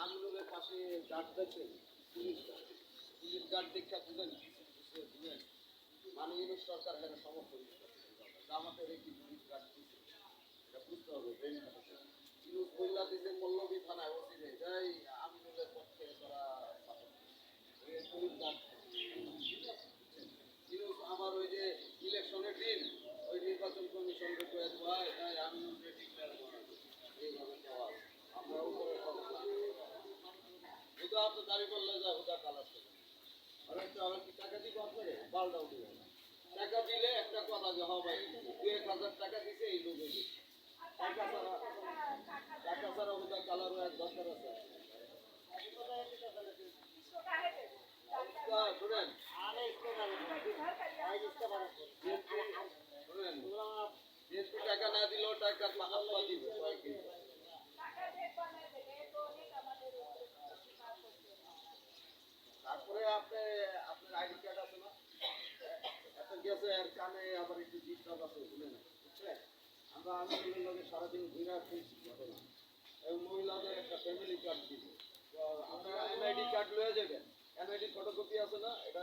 আমিনুলের পাশে গার্ড দেখছেন, police guard দেখা বুঝেন বুঝলেন, মানে ইউনিট সরকার এখানে সমর্থন আমাদের একটি পুলিশ গার্ড দিচ্ছে, এটা বুঝতে হবে। ইউনুস বললা দিছে পল্লবী থানায় ওসি রে যাই আমিনুলের পক্ষে তারা পুলিশ গার্ড। ইউনুস আমার ওই যে ইলেকশনের দিন ওই নির্বাচন কমিশনকে কয়ে ভাই তাই আমিনুলকে ডিক্লেয়ার করা এইভাবে দেওয়া আমরা উপরে হুদা তো দাঁড়িয়ে করলে যায় হুদা কালার থেকে অনেক আমার কি টাকা দিব আপনারে বালটাও দিব টাকা দিলে একটা কথা যে হ ভাই 2,000 টাকা দিছে এই লোক টাকা ছাড়া হুদা কালারও এক দরকার আছে। শুনেন যেহেতু টাকা না দিলেও টাকা আল্লাহ দিবে তারপরে আপনার আইডি কার্ড আছে না এত গেছে আর কানে আবার একটু ডিস্টার্ব আছে শুনে না বুঝছেন আমরা আন্দোলনের লগে সারাদিন ঘুরে ফিরছি ঘটনা এবং মহিলাদের একটা ফ্যামিলি কার্ড দিব আপনারা এনআইডি কার্ড লয়ে যাবেন এনআইডি ফটোকপি আছে না এটা